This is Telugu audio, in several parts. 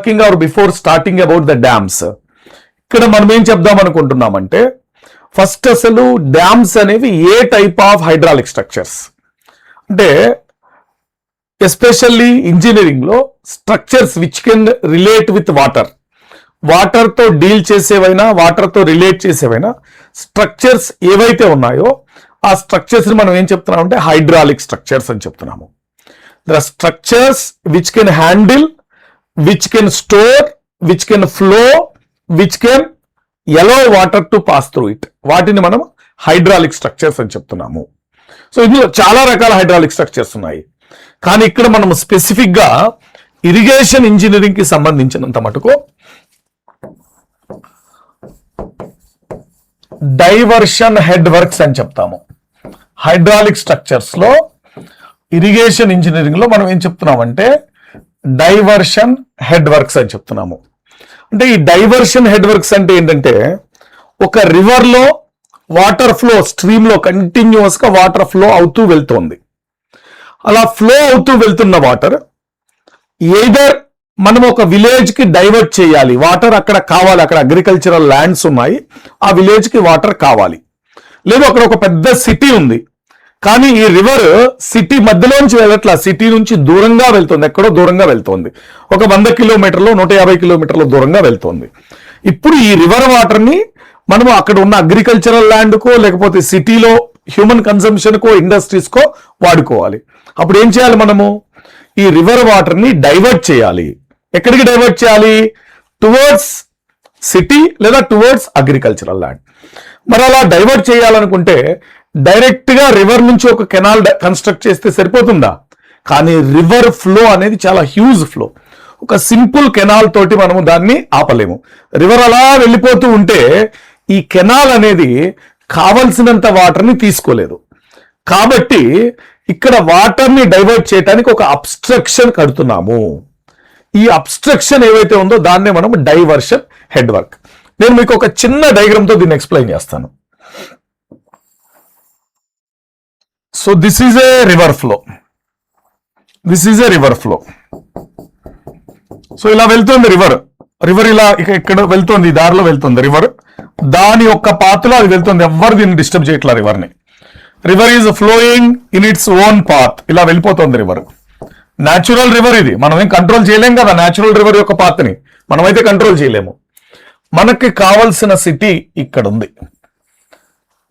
Talking are before starting about the dams, ఇక్కడ మనం ఏం చెప్దాం అనుకుంటున్నామంటే ఫస్ట్ అసలు డ్యామ్స్ అనేవి ఏ టైప్ ఆఫ్ హైడ్రాలిక్ స్ట్రక్చర్స్ అంటే ఎస్పెషల్లీ ఇంజనీరింగ్ లో structures which can relate with water తో డీల్ చేసేవైనా వాటర్ తో రిలేట్ చేసేవైనా స్ట్రక్చర్స్ ఏవైతే ఉన్నాయో ఆ స్ట్రక్చర్స్ ని మనం ఏం చెప్తున్నాం అంటే హైడ్రాలిక్ స్ట్రక్చర్స్ అని చెప్తున్నాము. The structures which can handle, which can store, which can flow, which can allow water to pass through it. వాటిని మనం హైడ్రాలిక్ స్ట్రక్చర్స్ అని చెప్తున్నాము. సో ఇందులో చాలా రకాల హైడ్రాలిక్ స్ట్రక్చర్స్ ఉన్నాయి, కానీ ఇక్కడ మనం స్పెసిఫిక్ గా ఇరిగేషన్ ఇంజనీరింగ్ కి సంబంధించినంత మటుకు డైవర్షన్ హెడ్ వర్క్స్ అని చెప్తాము. హైడ్రాలిక్ స్ట్రక్చర్స్ లో ఇరిగేషన్ ఇంజనీరింగ్ లో మనం ఏం చెప్తున్నామంటే డైవర్షన్ హెడ్ వర్క్స్ అని చెప్తున్నాము. అంటే ఈ డైవర్షన్ హెడ్ వర్క్స్ అంటే ఏంటంటే ఒక రివర్ లో వాటర్ ఫ్లో స్ట్రీమ్ లో కంటిన్యూస్ గా వాటర్ ఫ్లో అవుతూ వెళ్తోంది. అలా ఫ్లో అవుతూ వెళ్తున్న వాటర్ ఎయిదర్ మనం ఒక విలేజ్ కి డైవర్ట్ చేయాలి, వాటర్ అక్కడ కావాలి, అక్కడ అగ్రికల్చరల్ ల్యాండ్స్ ఉన్నాయి, ఆ విలేజ్ కి వాటర్ కావాలి, లేదు అక్కడ ఒక పెద్ద సిటీ ఉంది కానీ ఈ రివర్ సిటీ మధ్యలోంచి వెళ్ళట్లా, సిటీ నుంచి దూరంగా వెళ్తుంది, ఎక్కడో దూరంగా వెళ్తోంది, ఒక 100 కిలోమీటర్లు 150 కిలోమీటర్ల దూరంగా వెళ్తోంది. ఇప్పుడు ఈ రివర్ వాటర్ ని మనము అక్కడ ఉన్న అగ్రికల్చరల్ ల్యాండ్ కో లేకపోతే సిటీలో హ్యూమన్ కన్సంప్షన్ కో ఇండస్ట్రీస్ కో వాడుకోవాలి. అప్పుడు ఏం చేయాలి, మనము ఈ రివర్ వాటర్ ని డైవర్ట్ చేయాలి. ఎక్కడికి డైవర్ట్ చేయాలి? టువర్డ్స్ సిటీ లేదా టువర్డ్స్ అగ్రికల్చరల్ ల్యాండ్. మరి అలా డైవర్ట్ చేయాలనుకుంటే డైరెక్ట్ గా రివర్ నుంచి ఒక కెనాల్ కన్స్ట్రక్ట్ చేస్తే సరిపోతుందా? కానీ రివర్ ఫ్లో అనేది చాలా హ్యూజ్ ఫ్లో. ఒక సింపుల్ కెనాల్ తోటి మనము దాన్ని ఆపలేము. రివర్ అలా వెళ్ళిపోతూ ఉంటే ఈ కెనాల్ అనేది కావలసినంత వాటర్ ని తీసుకోలేదు. కాబట్టి ఇక్కడ వాటర్ ని డైవర్ట్ చేయడానికి ఒక అబ్స్ట్రక్షన్ కడుతున్నాము. ఈ అబ్స్ట్రక్షన్ ఏవైతే ఉందో దాన్నే మనం డైవర్షన్ హెడ్ వర్క్. నేను మీకు ఒక చిన్న డయాగ్రామ్ తో దీన్ని ఎక్స్ప్లెయిన్ చేస్తాను. So this is a river flow. This is a river flow. So ఇలా వెళ్తుంది రివర్ ఇలా ఇక్కడ వెళ్తుంది, దారిలో వెళ్తుంది రివర్, దాని యొక్క పాత్లో అది వెళ్తుంది, ఎవ్వరు దీన్ని డిస్టర్బ్ చేయట్లా రివర్ని. River is flowing in its own path, ఇలా వెళ్ళిపోతుంది రివర్. న్యాచురల్ రివర్ ఇది, మనం ఏం కంట్రోల్ చేయలేం కదా న్యాచురల్ రివర్ యొక్క పాత్ని, మనమైతే కంట్రోల్ చేయలేము. మనకి కావలసిన సిటీ ఇక్కడ ఉంది,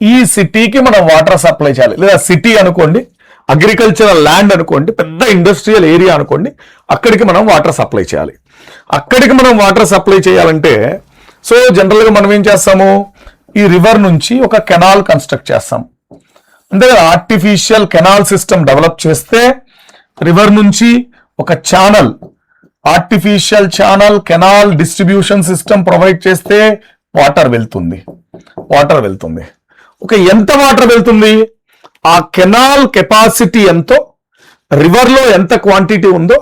ఈ సిటీకి మనం వాటర్ సప్లై చేయాలి, లేదా సిటీ అనుకోండి, అగ్రికల్చరల్ ల్యాండ్ అనుకోండి, పెద్ద ఇండస్ట్రియల్ ఏరియా అనుకోండి, అక్కడికి మనం వాటర్ సప్లై చేయాలి. అక్కడికి మనం వాటర్ సప్లై చేయాలంటే సో జనరల్ గా మనం ఏం చేస్తాము, ఈ రివర్ నుంచి ఒక కెనాల్ కన్స్ట్రక్ట్ చేస్తాం. అంటే ఆర్టిఫిషియల్ కెనాల్ సిస్టమ్ డెవలప్ చేస్తే రివర్ నుంచి ఒక channel, artificial channel canal distribution system provide చేస్తే వాటర్ వెళ్తుంది. ఒక ఎంత వాటర్ వెళ్తుంది, ఆ కెనాల్ కెపాసిటీ ఎంతో, రివర్ లో ఎంత క్వాంటిటీ ఉందో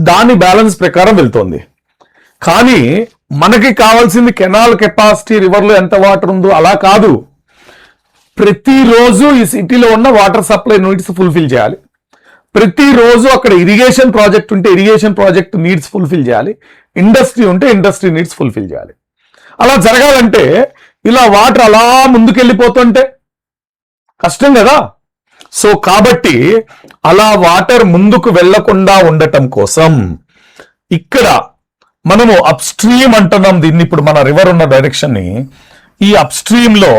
దాని బ్యాలెన్స్ ప్రకారం వెళ్తుంది. కానీ మనకి కావాల్సింది కెనాల్ కెపాసిటీ, రివర్ లో ఎంత వాటర్ ఉందో అలా కాదు. ప్రతిరోజు ఈ సిటీలో ఉన్న వాటర్ సప్లై నీడ్స్ ఫుల్ఫిల్ చేయాలి, ప్రతిరోజు అక్కడ ఇరిగేషన్ ప్రాజెక్ట్ ఉంటే ఇరిగేషన్ ప్రాజెక్ట్ నీడ్స్ ఫుల్ఫిల్ చేయాలి, ఇండస్ట్రీ ఉంటే ఇండస్ట్రీ నీడ్స్ ఫుల్ఫిల్ చేయాలి. అలా జరగాలంటే ఇలా వాటర్ అలా ముందుకెళ్ళిపోతుంటే కష్టం కదా. సో కాబట్టి అలా వాటర్ ముందుకు వెళ్లకుండా ఉండటం కోసం ఇక్కడ మనము అప్ స్ట్రీమ్ అంటున్నాం దీన్ని. ఇప్పుడు మన రివర్ ఉన్న డైరెక్షన్ ని ఈ అప్ స్ట్రీమ్ లో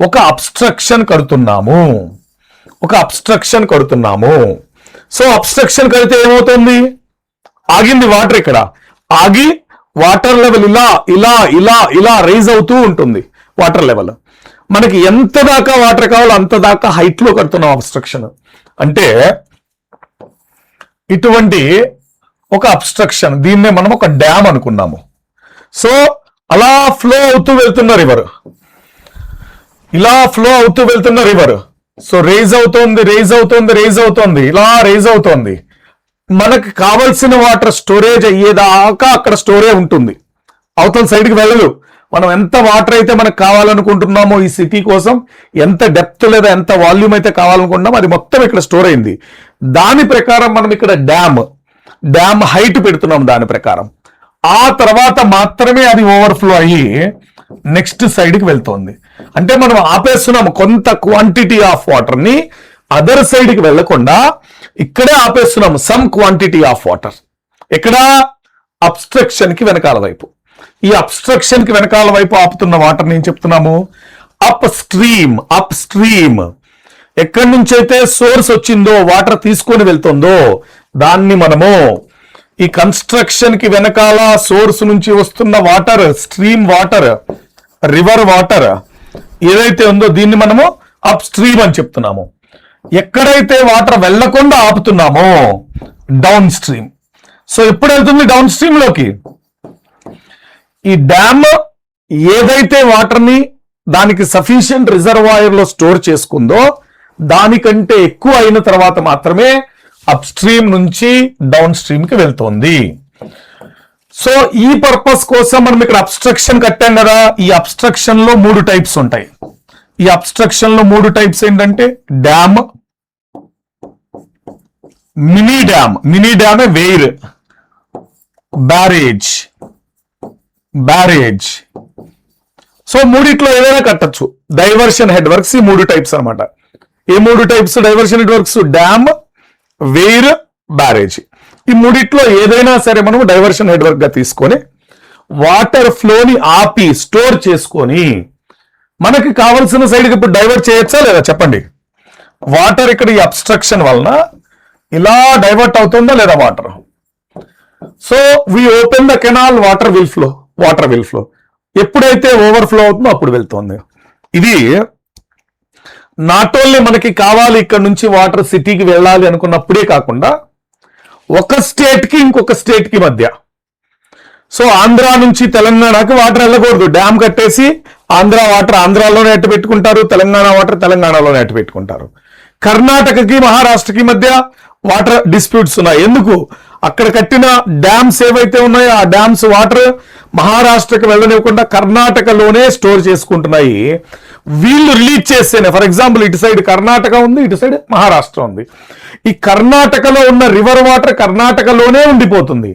ఒక అబ్స్ట్రక్షన్ కడుతున్నాము. సో అబ్స్ట్రక్షన్ కడితే ఏమవుతుంది, ఆగింది వాటర్, ఇక్కడ ఆగి వాటర్ లెవెల్ ఇలా ఇలా ఇలా ఇలా రైజ్ అవుతూ ఉంటుంది. వాటర్ లెవెల్ మనకి ఎంత దాకా వాటర్ కావాలో అంత దాకా హైట్ లో కడుతున్నాం అబ్స్ట్రక్షన్. అంటే ఇటువంటి ఒక అబ్స్ట్రక్షన్, దీన్నే మనం ఒక డ్యామ్ అనుకున్నాము. సో అలా ఫ్లో అవుతూ వెళ్తున్న రివర్, సో రేజ్ అవుతోంది, ఇలా రేజ్ అవుతోంది. మనకు కావలసిన వాటర్ స్టోరేజ్ అయ్యేదాకా అక్కడ స్టోరేజ్ ఉంటుంది, అవతల సైడ్కి వెళ్ళదు. మనం ఎంత వాటర్ అయితే మనకు కావాలనుకుంటున్నామో ఈ సిటీ కోసం, ఎంత డెప్త్ లేదా ఎంత వాల్యూమ్ అయితే కావాలనుకుంటున్నామో అది మొత్తం ఇక్కడ స్టోర్ అయింది. దాని ప్రకారం మనం ఇక్కడ డ్యామ్ హైట్ పెడుతున్నాం. దాని ప్రకారం ఆ తర్వాత మాత్రమే అది ఓవర్ఫ్లో అయ్యి నెక్స్ట్ సైడ్ కి వెళ్తోంది. అంటే మనం ఆపేస్తున్నాము కొంత క్వాంటిటీ ఆఫ్ వాటర్ ని అదర్ సైడ్ కి వెళ్లకుండా ఇక్కడే ఆపేస్తున్నాము సమ్ క్వాంటిటీ ఆఫ్ వాటర్. ఎక్కడ? అబ్స్ట్రక్షన్ కి వెనకాల వైపు. ఈ అబ్స్ట్రక్షన్ కి వెనకాల వైపు ఆపుతున్న వాటర్ ని ఏం చెప్తున్నాము? Up stream. అప్ స్ట్రీమ్ ఎక్కడి నుంచి అయితే సోర్స్ వచ్చిందో, వాటర్ తీసుకొని వెళ్తుందో దాన్ని మనము ఈ కన్స్ట్రక్షన్ కి వెనకాల సోర్స్ నుంచి వస్తున్న water, stream water, river water ఏదైతే ఉందో దీన్ని మనము అప్ స్ట్రీమ్ అని చెప్తున్నాము. ఎక్కడైతే వాటర్ వెళ్లకుండా ఆపుతున్నామో డౌన్ స్ట్రీమ్. సో ఎప్పుడు వెళ్తుంది డౌన్ స్ట్రీమ్ లోకి? ఈ డ్యామ్ ఏదైతే వాటర్ ని దానికి సఫిషియంట్ రిజర్వాయర్ లో స్టోర్ చేసుకుందో దానికంటే ఎక్కువ అయిన తర్వాత మాత్రమే అప్ స్ట్రీమ్ నుంచి డౌన్ స్ట్రీమ్ కి వెళ్తోంది. సో ఈ పర్పస్ కోసం మనం ఇక్కడ అబ్స్ట్రక్షన్ కట్టాం కదా. ఈ అబ్స్ట్రక్షన్ లో 3 టైప్స్ ఉంటాయి. ఈ అబ్స్ట్రక్షన్ లో 3 టైప్స్ ఏంటంటే డ్యామ్, మినీ డ్యామ్, మినీ డ్యామే వెయిర్, బ్యారేజ్, బ్యారేజ్. సో మూడిట్లో ఏదైనా కట్టచ్చు. డైవర్షన్ హెడ్ వర్క్స్ ఈ 3 టైప్స్ అనమాట. ఏ 3 types diversion head works? Dam, weir, barrage. ఈ మూడిట్లో ఏదైనా సరే మనం డైవర్షన్ హెడ్ వర్క్ గా తీసుకొని వాటర్ ఫ్లోని ఆపి స్టోర్ చేసుకొని మనకి కావలసిన సైడ్కి ఇప్పుడు డైవర్ట్ చేయొచ్చా లేదా చెప్పండి? వాటర్ ఇక్కడ ఈ అబ్స్ట్రక్షన్ వలన ఇలా డైవర్ట్ అవుతుందా లేదా water? So we open the canal, water will flow, water will flow. ఎప్పుడైతే ఓవర్ఫ్లో అవుతుందో అప్పుడు వెళ్తుంది. ఇది నాట్ ఓన్లీ మనకి కావాలి ఇక్కడ నుంచి వాటర్ సిటీకి వెళ్ళాలి అనుకున్నప్పుడే కాకుండా ఒక స్టేట్ కి ఇంకొక స్టేట్ కి మధ్య. సో ఆంధ్ర నుంచి తెలంగాణకి వాటర్ వెళ్ళకూడదు. డ్యామ్ కట్టేసి ఆంధ్ర వాటర్ ఆంధ్రాలోనే అట్టు పెట్టుకుంటారు, తెలంగాణ వాటర్ తెలంగాణలోనే అట్టు పెట్టుకుంటారు. కర్ణాటకకి మహారాష్ట్రకి మధ్య వాటర్ డిస్ప్యూట్స్ ఉన్నాయి. ఎందుకు? అక్కడ కట్టిన డ్యామ్స్ ఏవైతే ఉన్నాయో ఆ డ్యామ్స్ వాటర్ మహారాష్ట్రకి వెళ్ళనివ్వకుండా కర్ణాటకలోనే స్టోర్ చేసుకుంటున్నాయి. వీళ్ళు రిలీజ్ చేస్తేనే, ఫర్ ఎగ్జాంపుల్ ఇటు సైడ్ కర్ణాటక ఉంది, ఇటు సైడ్ మహారాష్ట్ర ఉంది. ఈ కర్ణాటకలో ఉన్న రివర్ వాటర్ కర్ణాటకలోనే ఉండిపోతుంది.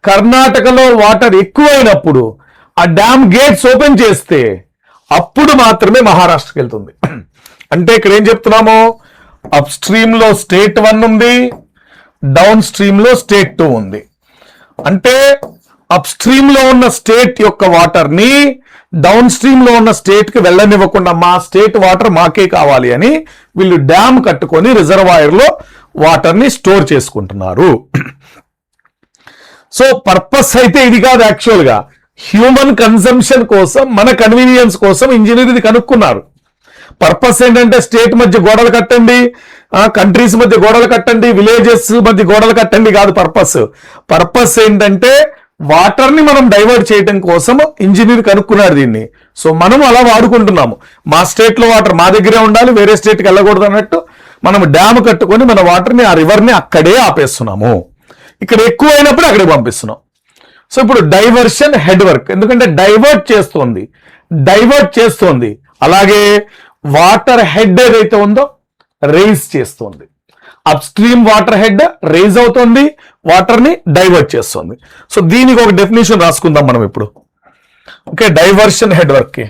కర్ణాటకలో వాటర్ ఎక్కువైనప్పుడు ఆ డ్యామ్ గేట్స్ ఓపెన్ చేస్తే అప్పుడు మాత్రమే మహారాష్ట్రకి వెళ్తుంది. అంటే ఇక్కడ ఏం చెప్తున్నాము? అప్ స్ట్రీమ్ లో స్టేట్ 1 ఉంది, డౌన్ స్ట్రీమ్ లో స్టేట్ 2 ఉంది. అంటే అప్ స్ట్రీమ్ లో ఉన్న స్టేట్ యొక్క వాటర్ ని డౌన్ స్ట్రీమ్ లో ఉన్న స్టేట్ కి వెళ్ళనివ్వకుండా మా స్టేట్ వాటర్ మాకే కావాలి అని వీళ్ళు డ్యామ్ కట్టుకొని రిజర్వాయర్ లో వాటర్ ని స్టోర్ చేసుకుంటున్నారు. సో పర్పస్ అయితే ఇది కాదు. యాక్చువల్ గా హ్యూమన్ కన్సంప్షన్ కోసం, మన కన్వీనియన్స్ కోసం ఇంజనీర్ ఇది కనుక్కున్నారు. పర్పస్ ఏంటంటే స్టేట్ మధ్య గోడలు కట్టండి, కంట్రీస్ మధ్య గోడలు కట్టండి, విలేజెస్ మధ్య గోడలు కట్టండి కాదు పర్పస్. పర్పస్ ఏంటంటే వాటర్ ని మనం డైవర్ట్ చేయడం కోసం ఇంజనీర్ కనుక్కున్నాడు దీన్ని. సో మనం అలా వాడుకుంటున్నాము. మా స్టేట్ లో వాటర్ మా దగ్గరే ఉండాలి, వేరే స్టేట్కి వెళ్ళకూడదు అన్నట్టు మనం డ్యామ్ కట్టుకొని మన వాటర్ ని, ఆ రివర్ ని అక్కడే ఆపేస్తున్నాము. ఇక్కడ ఎక్కువ అయినప్పుడు అక్కడే పంపిస్తున్నాం. సో ఇప్పుడు డైవర్షన్ హెడ్ వర్క్, ఎందుకంటే డైవర్ట్ చేస్తోంది. అలాగే వాటర్ హెడ్ ఏదైతే ఉందో రైజ్ చేస్తుంది. Upstream water head raise అవుతుంది, వాటర్ ని డైవర్ట్ చేస్తుంది. సో దీనికి ఒక డెఫినేషన్ రాసుకుందాం మనం ఇప్పుడు. ఓకే, డైవర్షన్ హెడ్ వర్క్ కి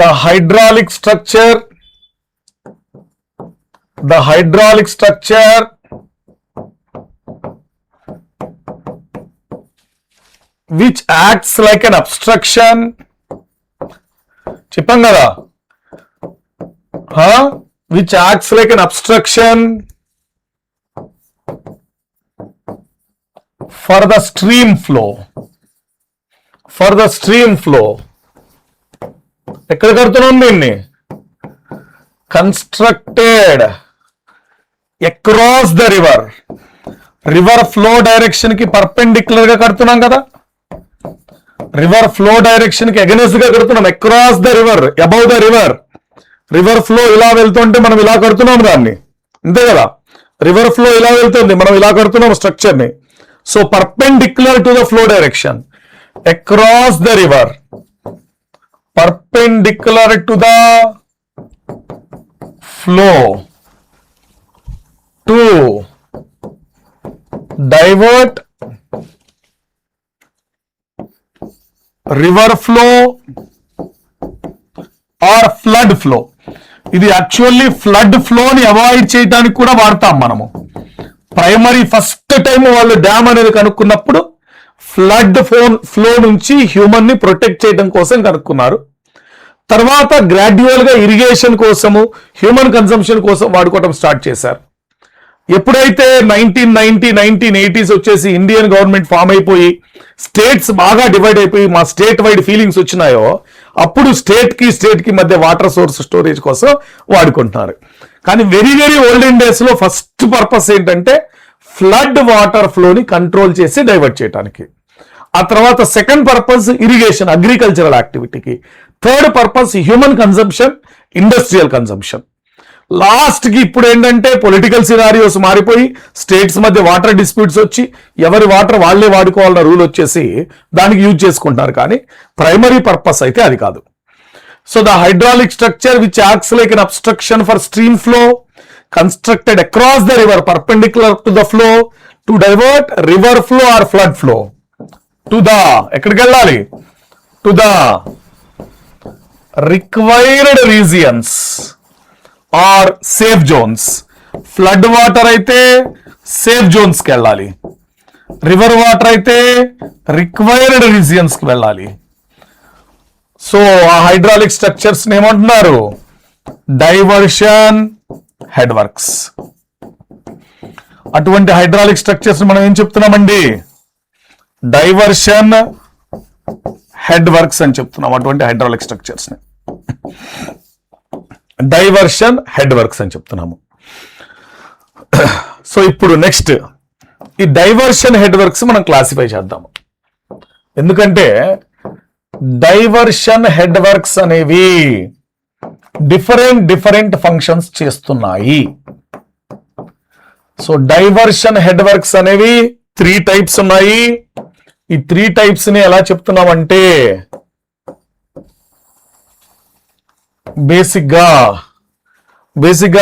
the hydraulic structure which acts like an obstruction. చెప్పాం కదా, which acts like an obstruction for the stream flow. ఎక్కడ కడుతున్నాం దీన్ని? Constructed across the river flow direction కి పర్పెండిక్యులర్ గా కడుతున్నాం కదా. రివర్ ఫ్లో డైరెక్షన్ కి అగెనెస్ట్ గా కడుతున్నాం. Across the river, above the river flow ఇలా వెళ్తుంటే మనం ఇలా కడుతున్నాం దాన్ని, అంతే కదా. రివర్ ఫ్లో ఇలా వెళ్తుంది, మనం ఇలా కడుతున్నాం స్ట్రక్చర్ ని. So perpendicular to the flow direction, across the river, perpendicular to the flow to divert river flow or flood flow. ఇది యాక్చువల్లీ ఫ్లడ్ ఫ్లోని అవాయిడ్ చేయడానికి కూడా వాడతాం మనము. ప్రైమరీ ఫస్ట్ టైం వాళ్ళు డ్యామ్ అనేది కనుక్కున్నప్పుడు ఫ్లడ్ ఫ్లో నుంచి హ్యూమన్ ని ప్రొటెక్ట్ చేయడం కోసం కనుక్కున్నారు. తర్వాత గ్రాడ్యువల్ గా ఇరిగేషన్ కోసము హ్యూమన్ కన్సంప్షన్ కోసం వాడుకోవడం స్టార్ట్ చేశారు. ఎప్పుడైతే 1980s వచ్చేసి ఇండియన్ గవర్నమెంట్ ఫామ్ అయిపోయి స్టేట్స్ బాగా డివైడ్ అయిపోయి మా స్టేట్ వైడ్ ఫీలింగ్స్ వచ్చినాయో అప్పుడు స్టేట్ కి మధ్య వాటర్ సోర్స్ స్టోరేజ్ కోసం వాడుకుంటున్నారు. కానీ వెరీ ఓల్డెన్ డేస్ లో ఫస్ట్ పర్పస్ ఏంటంటే ఫ్లడ్ వాటర్ ఫ్లోని కంట్రోల్ చేసి డైవర్ట్ చేయడానికి. ఆ తర్వాత సెకండ్ పర్పస్ ఇరిగేషన్ అగ్రికల్చరల్ యాక్టివిటీకి. Third purpose human consumption, industrial consumption. Last కి ఇప్పుడు ఏంటంటే పొలిటికల్ సినారియోస్ మారిపోయి స్టేట్స్ మధ్య వాటర్ డిస్ప్యూట్స్ వచ్చి ఎవరి వాటర్ వాళ్లే వాడుకోవాలన్న రూల్ వచ్చేసి దానికి యూజ్ చేసుకుంటున్నారు. కానీ ప్రైమరీ పర్పస్ అయితే అది కాదు. So the hydraulic structure which acts like an obstruction for stream flow constructed across the river perpendicular to the flow to divert river flow or flood flow to the ఎక్కడికి వెళ్ళాలి to the required regions or safe zones. Flood water అయితే సేఫ్ జోన్స్ కి వెళ్ళాలి, రివర్ వాటర్ అయితే రిక్వైర్డ్ రీజియన్స్ కి వెళ్ళాలి. సో ఆ హైడ్రాలిక్ స్ట్రక్చర్స్ ఏమంటున్నారు డైవర్షన్ హెడ్ వర్క్స్. అటువంటి హైడ్రాలిక్ స్ట్రక్చర్స్ మనం ఏం చెప్తున్నామండి డైవర్షన్ హెడ్ వర్క్స్ అని చెప్తున్నాం. అటువంటి హైడ్రాలిక్ స్ట్రక్చర్స్ ని డైవర్షన్ హెడ్ వర్క్స్ అని చెప్తున్నాము. సో ఇప్పుడు నెక్స్ట్ ఈ డైవర్షన్ హెడ్ వర్క్స్ మనం క్లాసిఫై చేద్దాము. ఎందుకంటే డైవర్షన్ హెడ్ వర్క్స్ అనేవి డిఫరెంట్ ఫంక్షన్స్ చేస్తున్నాయి. సో డైవర్షన్ హెడ్ వర్క్స్ అనేవి 3 టైప్స్ ఉన్నాయి. ఈ 3 టైప్స్ ని ఎలా చెప్తున్నామంటే బేసిక్ గా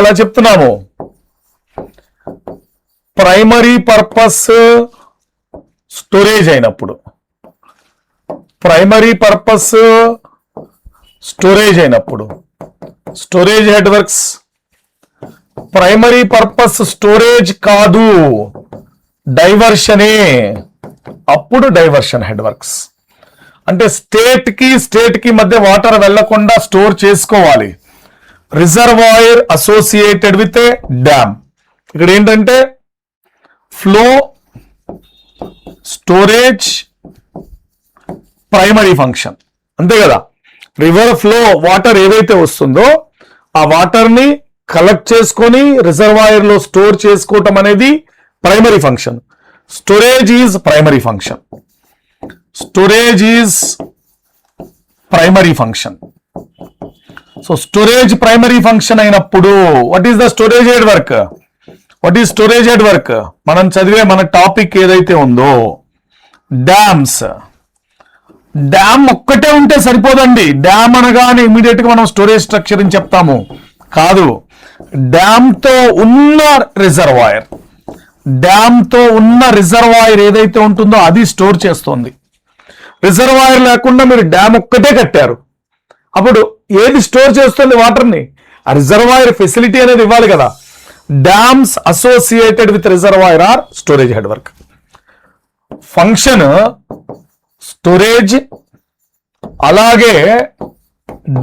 ఎలా చెప్తున్నాము ప్రైమరీ పర్పస్ స్టోరేజ్ అయినప్పుడు storage head works. Primary purpose storage కాదు డైవర్షనే, అప్పుడు డైవర్షన్ హెడ్ వర్క్స్. అంటే స్టేట్ కి మధ్య వాటర్ వెళ్లకుండా స్టోర్ చేసుకోవాలి. Reservoir associated with a dam. ఇక్కడ ఏంటంటే ఫ్లో, స్టోరేజ్, ప్రైమరీ ఫంక్షన్ అంతే కదా. రివర్ ఫ్లో వాటర్ ఏదైతే వస్తుందో ఆ వాటర్ ని కలెక్ట్ చేసుకొని రిజర్వాయర్ లో స్టోర్ చేసుకోవటం అనేది primary function. Storage is primary function. So storage primary function అయినప్పుడు what is the storage head work? మనం చదివే మన టాపిక్ ఏదైతే ఉందో డ్యామ్స్. డ్యామ్ ఒక్కటే ఉంటే సరిపోదండి. డ్యామ్ అనగానే ఇమీడియట్ గా మనం స్టోరేజ్ స్ట్రక్చర్ అని చెప్తాము కాదు. డ్యామ్ తో ఉన్న రిజర్వాయర్ ఏదైతే ఉంటుందో అది స్టోర్ చేస్తోంది. రిజర్వాయర్ లేకుండా మీరు డ్యామ్ ఒక్కటే కట్టారు, అప్పుడు ఏది స్టోర్ చేస్తుంది వాటర్ని? ఆ రిజర్వాయర్ ఫెసిలిటీ అనేది ఇవ్వాలి కదా. Dams associated with reservoir are storage head work. Function storage అలాగే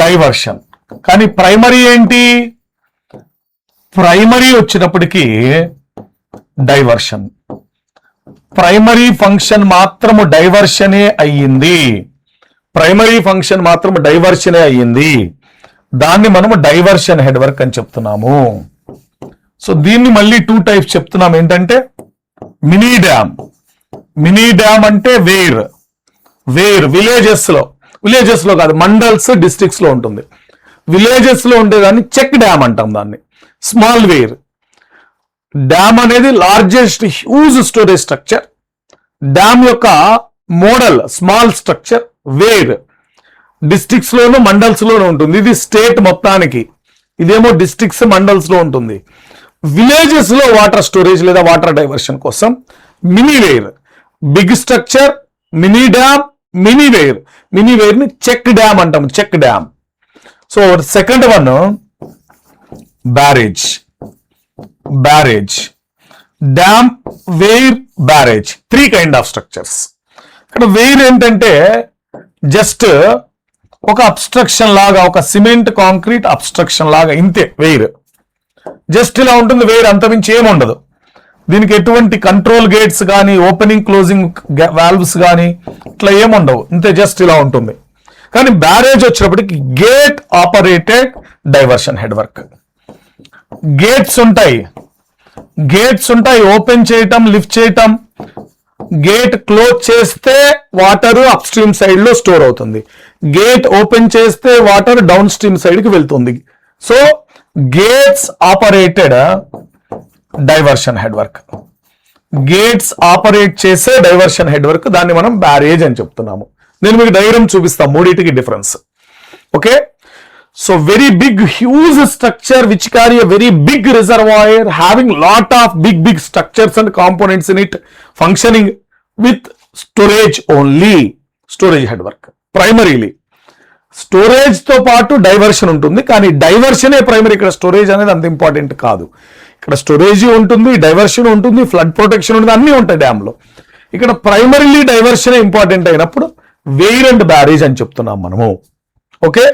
డైవర్షన్. కానీ ప్రైమరీ ఏంటి? ప్రైమరీ వచ్చినప్పటికీ డైవర్షన్. ప్రైమరీ ఫంక్షన్ మాత్రము డైవర్షనే అయ్యింది. దాన్ని మనము డైవర్షన్ హెడ్ వర్క్ అని చెప్తున్నాము. సో దీన్ని మళ్ళీ 2 టైప్స్ చెప్తున్నాం. ఏంటంటే మినీ డ్యామ్ అంటే వేర్ విలేజెస్ లో కాదు, మండల్స్ డిస్ట్రిక్ట్స్ లో ఉంటుంది. విలేజెస్ లో ఉండేదాన్ని చెక్ డ్యామ్ అంటాం. దాన్ని స్మాల్ వేర్. డ్యామ్ అనేది largest huge storage structure. Dam యొక్క model small structure. Weir districts లోను మండల్స్ లోను ఉంటుంది. ఇది స్టేట్ మొత్తానికి ఇదేమో డిస్ట్రిక్ట్స్ మండల్స్ లో ఉంటుంది. విలేజెస్ లో వాటర్ స్టోరేజ్ లేదా వాటర్ డైవర్షన్ కోసం mini weir, big structure, mini dam, mini weir. Mini weir ని చెక్ డ్యామ్ అంటాము, check dam. So second one barrage, barrage, dam, weir, barrage. 3 kind of structures. ఇక్కడ వేర్ ఏంటంటే జస్ట్ ఒక అబ్స్ట్రక్షన్ లాగా, ఒక సిమెంట్ కాంక్రీట్ అబ్స్ట్రక్షన్ లాగా, ఇంతే వేర్. జస్ట్ ఇలా ఉంటుంది వేర్, అంతమించి ఏముండదు. దీనికి ఎటువంటి కంట్రోల్ గేట్స్ కానీ ఓపెనింగ్ క్లోజింగ్ వాల్వ్స్ కానీ ఇట్లా ఏముండవు, ఇంతే జస్ట్ ఇలా ఉంటుంది. కానీ బ్యారేజ్ వచ్చినప్పటికి gate operated diversion head work. Gates ఉంటాయి, గేట్స్ ఉంటాయి, ఓపెన్ చేయటం, లిఫ్ట్ చేయటం. గేట్ క్లోజ్ చేస్తే వాటర్ అప్ స్ట్రీమ్ సైడ్ లో స్టోర్ అవుతుంది, గేట్ ఓపెన్ చేస్తే వాటర్ డౌన్ స్ట్రీమ్ సైడ్ కి వెళ్తుంది. So gates operated diversion head work, gates operate చేసే డైవర్షన్ హెడ్ వర్క్, దాన్ని మనం బ్యారేజ్ అని చెప్తున్నాము. నేను మీకు డయాగ్రామ్ చూపిస్తాను మూడింటికి difference. Okay, so very big huge structure which carry a very big reservoir having lot of big structures and components in it functioning with storage only. Storage head work primarily. Storage తో పాటు డైవర్షన్ ఉంటుంది, కానీ డైవర్షనే ప్రైమరీ. ఇక్కడ స్టోరేజ్ అనేది అంత ఇంపార్టెంట్ కాదు. ఇక్కడ స్టోరేజ్ ఉంటుంది, డైవర్షన్ ఉంటుంది, ఫ్లడ్ ప్రొటెక్షన్ ఉంటుంది, అన్నీ ఉంటాయి డ్యామ్ లో. ఇక్కడ ప్రైమరీలీ డైవర్షన్ ఇంపార్టెంట్ అయినప్పుడు వేర్ అండ్ బ్యారేజ్ అని చెప్తున్నాం మనము. ఓకే,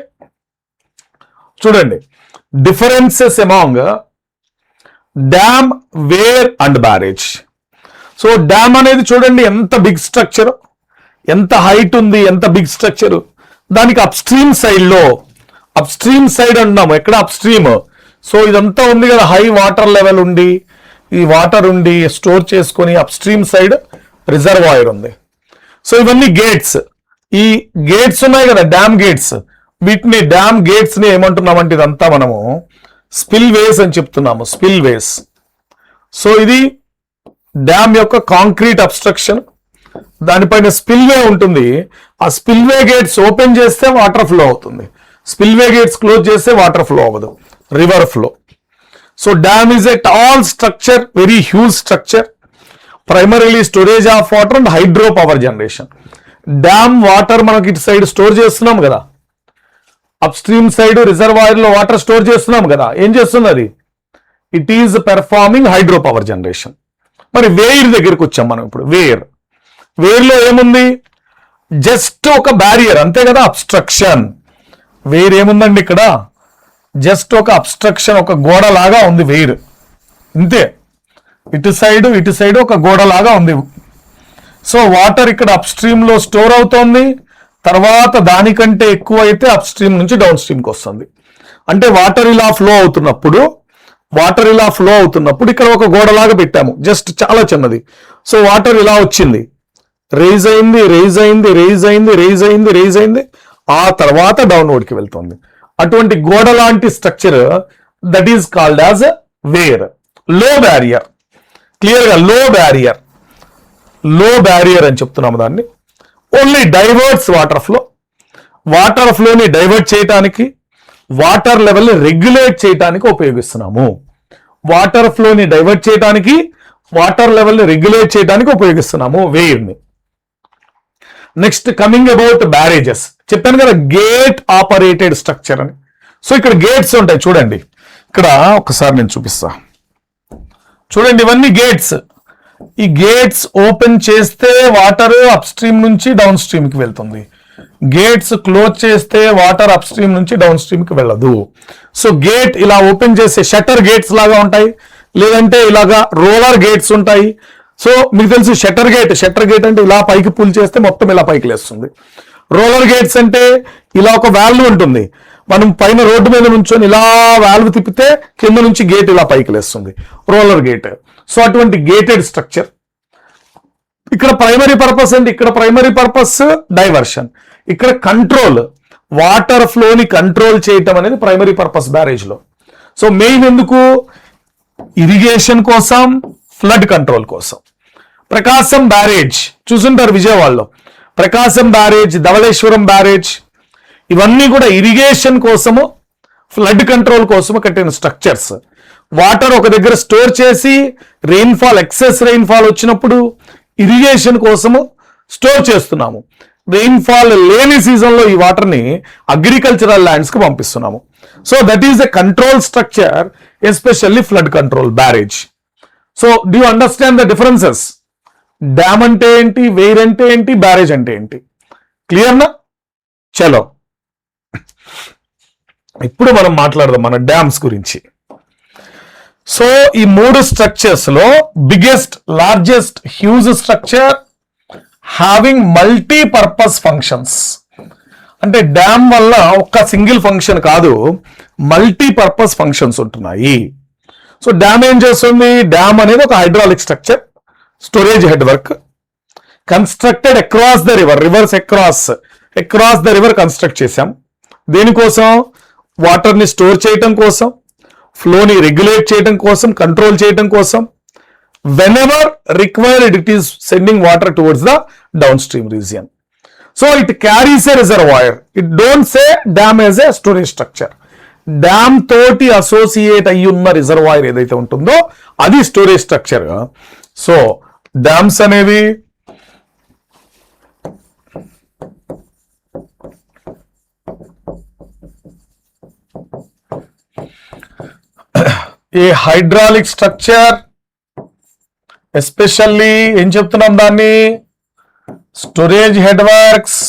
చూడండి differences among dam, weir and barrage. So dam అనేది చూడండి ఎంత బిగ్ స్ట్రక్చర్, ఎంత హైట్ ఉంది, ఎంత బిగ్ స్ట్రక్చర్. దానికి అప్ స్ట్రీమ్ సైడ్ లో, అప్ స్ట్రీమ్ సైడ్ అంటున్నాము. ఎక్కడ అప్ స్ట్రీమ్. సో ఇదంతా ఉంది కదా, హై వాటర్ లెవెల్ ఉండి, ఈ వాటర్ ఉండి స్టోర్ చేసుకొని అప్ స్ట్రీమ్ సైడ్ రిజర్వాయర్ ఉంది. సో ఇవన్నీ గేట్స్. ఈ గేట్స్ ఉన్నాయి కదా డ్యామ్ గేట్స్, వీటిని డ్యామ్ గేట్స్ ని ఏమంటున్నామంటే ఇదంతా మనము స్పిల్ వేస్ అని చెప్తున్నాము, స్పిల్ వేస్. సో ఇది డ్యామ్ యొక్క కాంక్రీట్ అబ్స్ట్రక్షన్, దానిపైన స్పిల్వే ఉంటుంది. ఆ స్పిల్వే గేట్స్ ఓపెన్ చేస్తే వాటర్ ఫ్లో అవుతుంది, స్పిల్వే గేట్స్ క్లోజ్ చేస్తే వాటర్ ఫ్లో అవ్వదు, river flow. So damn is a tall structure, very huge structure, primarily storage of water and hydro power generation. Dam water మనకి ఇటు సైడ్ స్టోర్ చేస్తున్నాం కదా, అప్ స్ట్రీమ్ సైడ్ రిజర్వాయర్ లో వాటర్ స్టోర్ చేస్తున్నాం కదా, ఏం చేస్తుంది అది? It is performing hydro power generation. మరి వేర్ దగ్గరికి వచ్చాం మనం ఇప్పుడు. వేర్, వేర్ లో ఏముంది? జస్ట్ ఒక బ్యారియర్ అంతే కదా, అబ్స్ట్రక్షన్. వేర్ ఏముందండి ఇక్కడ? జస్ట్ ఒక అబ్స్ట్రక్షన్, ఒక గోడ లాగా ఉంది వేర్, ఇంతే. ఇటు సైడ్ ఒక గోడ లాగా ఉంది. సో వాటర్ ఇక్కడ అప్ స్ట్రీమ్ లో స్టోర్ అవుతోంది, తర్వాత దానికంటే ఎక్కువ అయితే అప్ స్ట్రీమ్ నుంచి డౌన్ స్ట్రీమ్కి వస్తుంది. అంటే వాటర్ ఇలా ఫ్లో అవుతున్నప్పుడు ఇక్కడ ఒక గోడలాగా పెట్టాము, జస్ట్ చాలా చిన్నది. సో వాటర్ ఇలా వచ్చింది, రైజ్ అయింది, ఆ తర్వాత డౌన్వర్డ్ కి వెళ్తుంది. అటువంటి గోడ లాంటి structure that is called as weir. Low barrier, clear గా లో బ్యారియర్ అని చెప్తున్నాము దాన్ని. ఓన్లీ డైవర్ట్స్ వాటర్ ఫ్లోని డైవర్ట్ చేయడానికి, వాటర్ లెవెల్ని రెగ్యులేట్ చేయడానికి ఉపయోగిస్తున్నాము. వాటర్ ఫ్లోని డైవర్ట్ చేయడానికి, వాటర్ లెవెల్ని రెగ్యులేట్ చేయడానికి ఉపయోగిస్తున్నాము వేర్ని. Next coming about barrages. చెప్పాను కదా గేట్ ఆపరేటెడ్ స్ట్రక్చర్ అని. సో ఇక్కడ గేట్స్ ఉంటాయి చూడండి, ఇక్కడ ఒకసారి నేను చూపిస్తా చూడండి. ఇవన్నీ గేట్స్. ఈ గేట్స్ ఓపెన్ చేస్తే వాటర్ అప్ స్ట్రీమ్ నుంచి డౌన్ స్ట్రీమ్ కి వెళ్తుంది, గేట్స్ క్లోజ్ చేస్తే వాటర్ అప్ స్ట్రీమ్ నుంచి డౌన్ స్ట్రీమ్ కి వెళ్ళదు. సో గేట్ ఇలా ఓపెన్ చేసే షట్టర్ గేట్స్ లాగా ఉంటాయి, లేదంటే ఇలాగా రోలర్ గేట్స్ ఉంటాయి. సో మీకు తెలుసు షట్టర్ గేట్ అంటే ఇలా పైకి పుల్ చేస్తే మొత్తం ఇలా పైకి లేస్తుంది. రోలర్ గేట్స్ అంటే ఇలా ఒక వాల్వ్ ఉంటుంది, మనం పైన రోడ్డు మీద నుంచొని ఇలా వాల్వ్ తిప్పితే కింద నుంచి గేట్ ఇలా పైకి లేస్తుంది, రోలర్ గేట్. సో అటువంటి గేటెడ్ స్ట్రక్చర్. ఇక్కడ ప్రైమరీ పర్పస్ అండి, ఇక్కడ ప్రైమరీ పర్పస్ డైవర్షన్, ఇక్కడ కంట్రోల్, వాటర్ ఫ్లోని కంట్రోల్ చేయటం అనేది ప్రైమరీ పర్పస్ బ్యారేజ్ లో. సో మెయిన్ ఎందుకు? ఇరిగేషన్ కోసం, ఫ్లడ్ కంట్రోల్ కోసం. ప్రకాశం బ్యారేజ్ చూసుంటారు విజయవాడలో, ప్రకాశం బ్యారేజ్, ధవళేశ్వరం బ్యారేజ్, ఇవన్నీ కూడా ఇరిగేషన్ కోసము, ఫ్లడ్ కంట్రోల్ కోసం కట్టిన స్ట్రక్చర్స్. వాటర్ ఒక దగ్గర స్టోర్ చేసి రెయిన్ఫాల్, ఎక్సెస్ రెయిన్ఫాల్ వచ్చినప్పుడు ఇరిగేషన్ కోసము స్టోర్ చేస్తున్నాము. రెయిన్ఫాల్ లేని సీజన్లో ఈ వాటర్ని అగ్రికల్చరల్ ల్యాండ్స్కి పంపిస్తున్నాము. So that is a control structure, especially flood control barrage. So do you understand the differences? Dam అంటే ఏంటి, వెయిర్ అంటే ఏంటి, బ్యారేజ్ అంటే ఏంటి? క్లియర్నా? చలో ఇప్పుడు మనం మాట్లాడదాం మన డ్యామ్స్ గురించి. సో ఈ 3 స్ట్రక్చర్స్ లో biggest, largest, huge structure having multipurpose functions. అంటే డ్యామ్ వల్ల ఒక్క సింగిల్ ఫంక్షన్ కాదు, మల్టీపర్పస్ ఫంక్షన్స్ ఉంటున్నాయి. సో డ్యామ్ ఏం చేస్తుంది? డ్యామ్ అనేది ఒక hydraulic structure, storage head work, constructed across the river, reverse across the river construct చేశాం. దేనికోసం? వాటర్ని స్టోర్ చేయటం కోసం, ఫ్లోని రెగ్యులేట్ చేయటం కోసం, కంట్రోల్ చేయటం కోసం. whenever required it is sending water towards the downstream region. So it carries a reservoir. It don't say dam as a storage structure. Dam తోటి అసోసియేట్ అయ్యి ఉన్న రిజర్వాయర్ ఏదైతే ఉంటుందో అది స్టోరేజ్ స్ట్రక్చర్. సో డ్యామ్స్ అనేవి ఏ హైడ్రాలిక్ స్ట్రక్చర్, ఎస్పెషల్లీ ఏం చెప్తున్నాం దాన్ని, storage head works.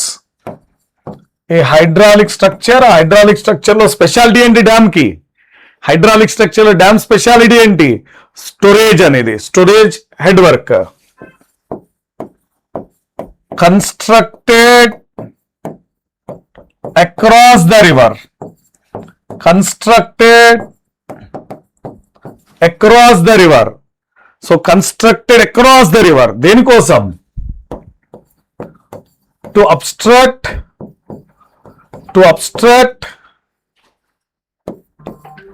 A hydraulic structure, hydraulic structure లో స్పెషాలిటీ ఏంటి డ్యామ్ కి? హైడ్రాలిక్ స్ట్రక్చర్ లో డ్యామ్ స్పెషాలిటీ ఏంటి? స్టోరేజ్ అనేది, storage head work. Constructed across the river, constructed across the river. So constructed across the river దేనికోసం? To obstruct,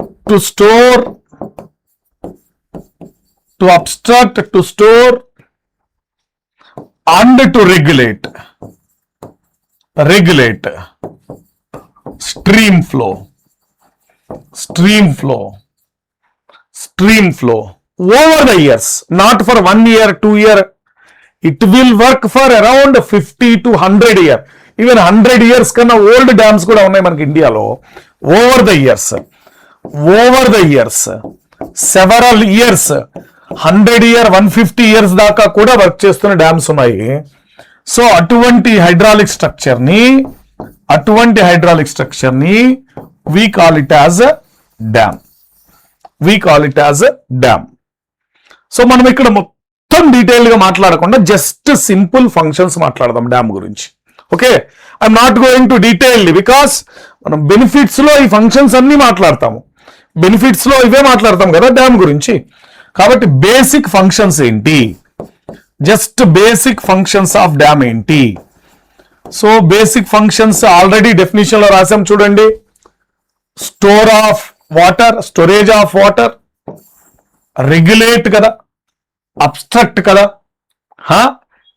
to store, and to regulate stream flow over the years, not for 1 year, 2 year. It will work for around 50 to 100 years. Even 100 years కన్నా ఓల్డ్ డ్యామ్స్ కూడా ఉన్నాయి మనకి ఇండియాలో. Over the years several years, 100 year, 150 years దాకా కూడా వర్క్ చేస్తున్న డ్యామ్స్ ఉన్నాయి. సో అటువంటి హైడ్రాలిక్ స్ట్రక్చర్ ని we call it as a dam. So మనం ఇక్కడ మొత్తం డీటెయిల్ గా మాట్లాడకుండా జస్ట్ సింపుల్ ఫంక్షన్స్ మాట్లాడదాం డ్యామ్ గురించి. Okay, I'm not going to detail because మనం బెనిఫిట్స్ లో ఈ ఫంక్షన్స్ అన్ని మాట్లాడతాము. బెనిఫిట్స్ లో ఇవే మాట్లాడతాం కదా డ్యామ్ గురించి. కాబట్టి బేసిక్ ఫంక్షన్స్ ఏంటి, just basic functions of dam ఏంటి? So basic functions already definition లో రాసాం చూడండి. Store of water, storage of water, regulate కదా, అబ్స్ట్రక్ట్ కదా.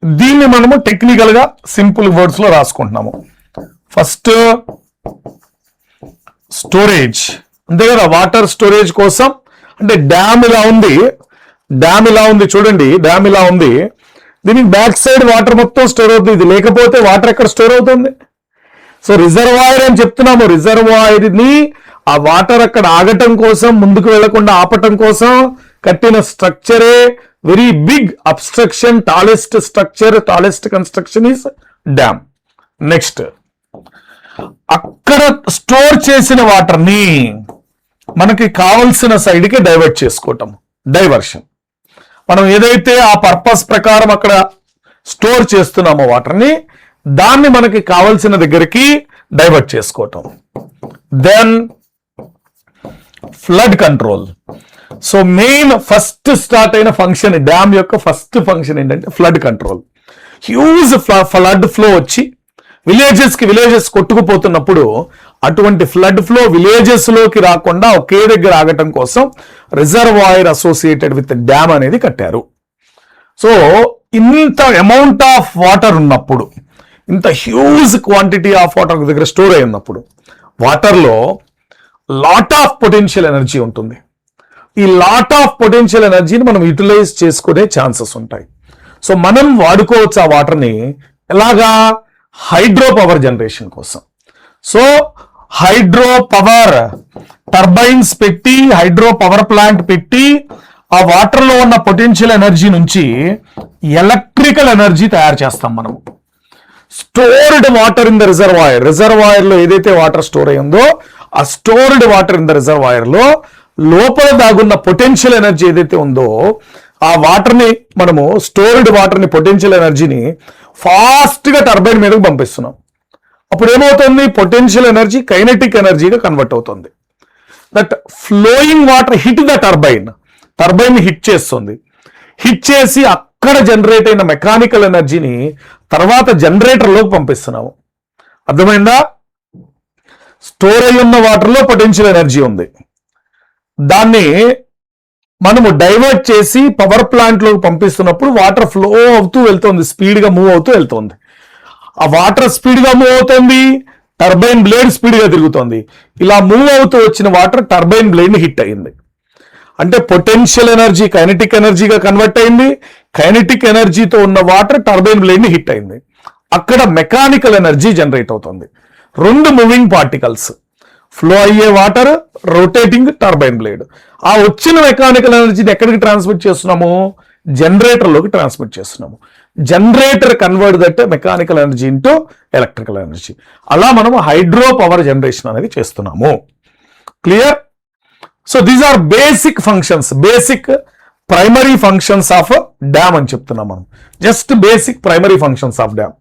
దీన్ని మనము టెక్నికల్ గా సింపుల్ వర్డ్స్ లో రాసుకుంటున్నాము. ఫస్ట్ స్టోరేజ్, అంతే కదా. వాటర్ స్టోరేజ్ కోసం అంటే డ్యామ్ ఇలా ఉంది చూడండి, డ్యామ్ ఇలా ఉంది. దీనికి బ్యాక్ సైడ్ వాటర్ మొత్తం స్టోర్ అవుతుంది. ఇది లేకపోతే వాటర్ ఎక్కడ స్టోర్ అవుతుంది? సో రిజర్వాయర్ అని చెప్తున్నాము. రిజర్వాయర్ ని ఆ వాటర్ అక్కడ ఆగటం కోసం, ముందుకు వెళ్లకుండా ఆపటం కోసం కట్టిన స్ట్రక్చరే very big obstruction, tallest construction is dam. Next, అక్కడ స్టోర్ చేసిన వాటర్ ని మనకి కావలసిన సైడ్ కి డైవర్ట్ చేసుకోవటం, డైవర్షన్. మనం ఏదైతే ఆ పర్పస్ ప్రకారం అక్కడ స్టోర్ చేస్తున్నామో వాటర్ ని, దాన్ని మనకి కావలసిన దగ్గరికి డైవర్ట్ చేసుకోవటం. Then flood control. So main first start అయిన ఫంక్షన్, డ్యామ్ యొక్క ఫస్ట్ ఫంక్షన్ ఏంటంటే flood control. Huge flood flow వచ్చి విలేజెస్ కొట్టుకుపోతున్నప్పుడు అటువంటి ఫ్లడ్ ఫ్లో విలేజెస్ లోకి రాకుండా ఒకే దగ్గర ఆగటం కోసం రిజర్వాయర్ అసోసియేటెడ్ విత్ డ్యామ్ అనేది కట్టారు. సో ఇంత అమౌంట్ ఆఫ్ వాటర్ ఉన్నప్పుడు, ఇంత హ్యూజ్ క్వాంటిటీ ఆఫ్ వాటర్ దగ్గర స్టోర్ అయి ఉన్నప్పుడు, వాటర్లో లాట్ ఆఫ్ పొటెన్షియల్ ఎనర్జీ ఉంటుంది. ఈ లాట్ ఆఫ్ పొటెన్షియల్ ఎనర్జీని మనం యూటిలైజ్ చేసుకునే ఛాన్సెస్ ఉంటాయి. సో మనం వాడుకోవచ్చు ఆ వాటర్ని ఎలాగా, హైడ్రో పవర్ జనరేషన్ కోసం. సో హైడ్రో పవర్ టర్బైన్స్ పెట్టి, హైడ్రో పవర్ ప్లాంట్ పెట్టి, ఆ వాటర్ లో ఉన్న పొటెన్షియల్ ఎనర్జీ నుంచి ఎలక్ట్రికల్ ఎనర్జీ తయారు చేస్తాం మనం. Stored water in the reservoir లో ఏదైతే వాటర్ స్టోర్ అయిందో ఆ stored water in the reservoir లో లోపల దాగున్న పొటెన్షియల్ ఎనర్జీ ఏదైతే ఉందో ఆ వాటర్ ని మనము, స్టోర్డ్ వాటర్ ని, పొటెన్షియల్ ఎనర్జీని ఫాస్ట్ గా టర్బైన్ మీదకి పంపిస్తున్నాం. అప్పుడు ఏమవుతుంది, పొటెన్షియల్ ఎనర్జీ కైనెటిక్ ఎనర్జీగా కన్వర్ట్ అవుతుంది. That flowing water hit the turbine ని హిట్ చేస్తుంది. హిట్ చేసి అక్కడ జనరేట్ అయిన మెకానికల్ ఎనర్జీని తర్వాత జనరేటర్లోకి పంపిస్తున్నాము. అర్థమైందా? స్టోర్ అయి ఉన్న వాటర్లో పొటెన్షియల్ ఎనర్జీ ఉంది, దాన్ని మనము డైవర్ట్ చేసి పవర్ ప్లాంట్ లోకి పంపిస్తున్నప్పుడు వాటర్ ఫ్లో అవుతూ వెళ్తుంది, స్పీడ్ గా మూవ్ అవుతూ వెళ్తుంది. ఆ వాటర్ స్పీడ్ గా మూవ్ అవుతుంది, టర్బైన్ బ్లేడ్ స్పీడ్ గా తిరుగుతుంది. ఇలా మూవ్ అవుతూ వచ్చిన వాటర్ టర్బైన్ బ్లేడ్ ని హిట్ అయింది. అంటే పొటెన్షియల్ ఎనర్జీ కైనెటిక్ ఎనర్జీగా కన్వర్ట్ అయింది. కైనెటిక్ ఎనర్జీతో ఉన్న వాటర్ టర్బైన్ బ్లేడ్ ని హిట్ అయింది. అక్కడ మెకానికల్ ఎనర్జీ జనరేట్ అవుతుంది. రెండు మూవింగ్ పార్టికల్స్, ఫ్లో అయ్యే వాటర్, రొటేటింగ్ టర్బైన్ బ్లేడ్. ఆ వచ్చిన మెకానికల్ ఎనర్జీని ఎక్కడికి ట్రాన్స్మిట్ చేస్తున్నాము, జనరేటర్లోకి ట్రాన్స్మిట్ చేస్తున్నాము. Generator convert that mechanical energy into electrical energy. అలా మనం హైడ్రో పవర్ జనరేషన్ అనేది చేస్తున్నాము. Clear? So these are basic functions, basic primary functions of dam అని చెప్తున్నాం మనం. Just basic primary functions of dam.